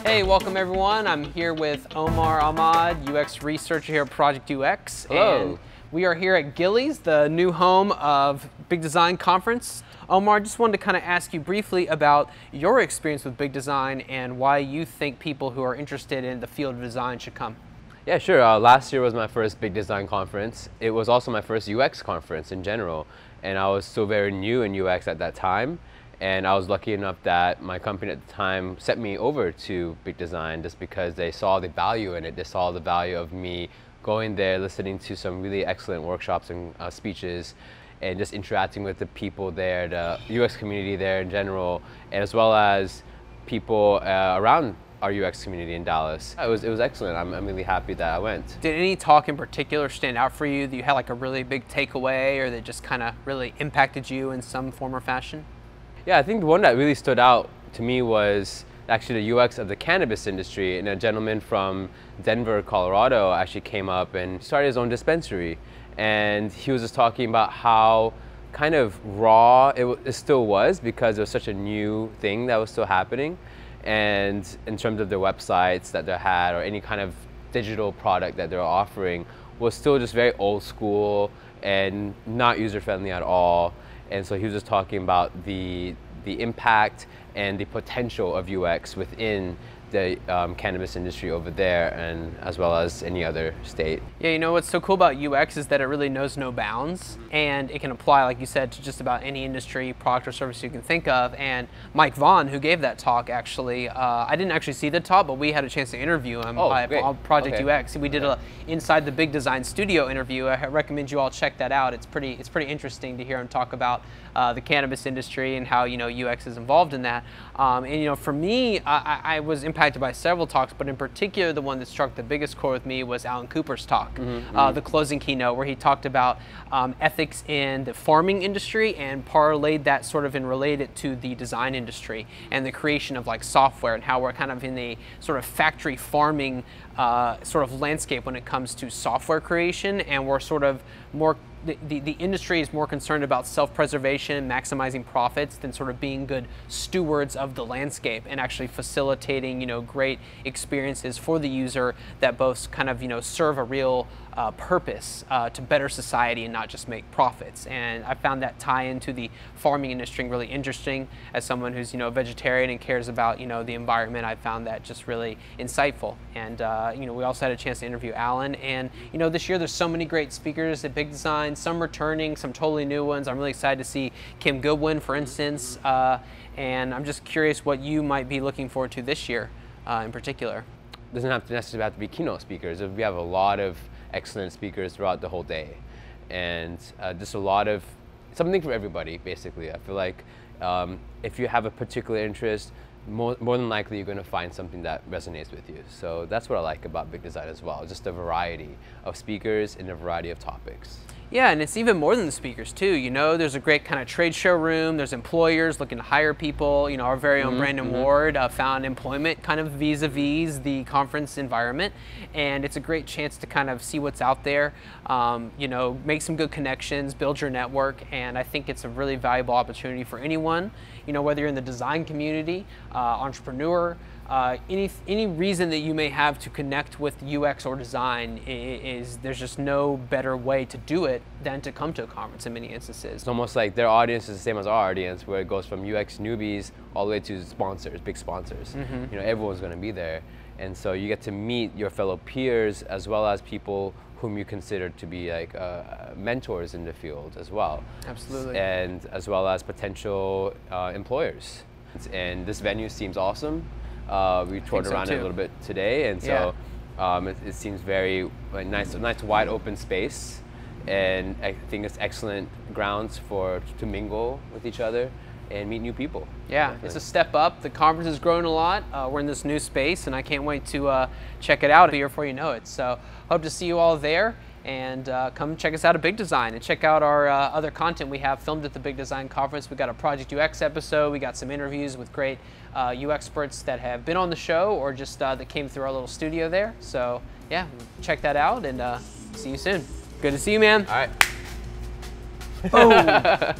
Hey, welcome everyone. I'm here with Omar Ahmad, UX Researcher here at ProjectUX. Hello. And we are here at Gilley's, the new home of Big Design Conference. Omar, I just wanted to kind of ask you briefly about your experience with Big Design and why you think people who are interested in the field of design should come. Yeah, sure. Last year was my first Big Design conference. It was also my first UX conference in general, and I was still very new in UX at that time. And I was lucky enough that my company at the time sent me over to Big Design just because they saw the value in it. They saw the value of me going there, listening to some really excellent workshops and speeches, and just interacting with the people there, the UX community there in general, and as well as people around our UX community in Dallas. It was excellent. I'm really happy that I went. Did any talk in particular stand out for you that you had like a really big takeaway or that just kind of really impacted you in some form or fashion? Yeah, I think the one that really stood out to me was actually the UX of the cannabis industry. And a gentleman from Denver, Colorado actually came up and started his own dispensary. And he was just talking about how kind of raw it still was because it was such a new thing that was still happening. And in terms of their websites that they had or any kind of digital product that they're offering was still just very old school and not user-friendly at all. And so he was just talking about the impact and the potential of UX within the cannabis industry over there, and as well as any other state. Yeah, you know what's so cool about UX is that it really knows no bounds, and it can apply, like you said, to just about any industry, product or service you can think of. And Mike Vaughn, who gave that talk, actually, I didn't actually see the talk, but we had a chance to interview him on ProjectUX. We did a Inside the Big Design Studio interview. I recommend you all check that out. It's pretty interesting to hear him talk about the cannabis industry and how UX is involved in that. And for me, I was impacted by several talks, but in particular, the one that struck the biggest chord with me was Alan Cooper's talk, the closing keynote, where he talked about ethics in the farming industry and parlayed that sort of and related to the design industry and the creation of like software and how we're kind of in a sort of factory farming sort of landscape when it comes to software creation, and we're sort of more the industry is more concerned about self-preservation, maximizing profits, than sort of being good stewards of the landscape and actually facilitating, great experiences for the user that both kind of, serve a real purpose to better society and not just make profits. And I found that tie into the farming industry really interesting. As someone who's, a vegetarian and cares about, the environment, I found that just really insightful. And, we also had a chance to interview Alan. And, this year there's so many great speakers at Big Design, some returning, some totally new ones. I'm really excited to see Kim Goodwin, for instance. And I'm just curious what you might be looking forward to this year in particular. It doesn't necessarily have to be keynote speakers. We have a lot of excellent speakers throughout the whole day, and just a lot of something for everybody, basically. I feel like if you have a particular interest, more than likely you're going to find something that resonates with you. So that's what I like about Big Design as well, just a variety of speakers in a variety of topics. Yeah, and it's even more than the speakers too. There's a great kind of trade show room. There's employers looking to hire people. Our very own Brandon Ward found employment kind of vis-a-vis the conference environment, and it's a great chance to kind of see what's out there. Make some good connections, build your network, and I think it's a really valuable opportunity for anyone. Whether you're in the design community, entrepreneur. Any reason that you may have to connect with UX or design there's just no better way to do it than to come to a conference in many instances. It's almost like their audience is the same as our audience, where it goes from UX newbies all the way to sponsors, big sponsors. Everyone's going to be there, and so you get to meet your fellow peers as well as people whom you consider to be like mentors in the field as well. Absolutely. And as well as potential employers. And this venue seems awesome. We toured around it a little bit today, and so it seems very nice wide open space, and I think it's excellent grounds to mingle with each other and meet new people. Yeah, definitely. It's a step up. The conference has grown a lot. We're in this new space, and I can't wait to check it out before you know it. So hope to see you all there. And come check us out at Big Design and check out our other content we have filmed at the Big Design Conference. We got a ProjectUX episode. We got some interviews with great UX experts that have been on the show or just that came through our little studio there. So yeah, check that out and see you soon. Good to see you, man. All right. Oh.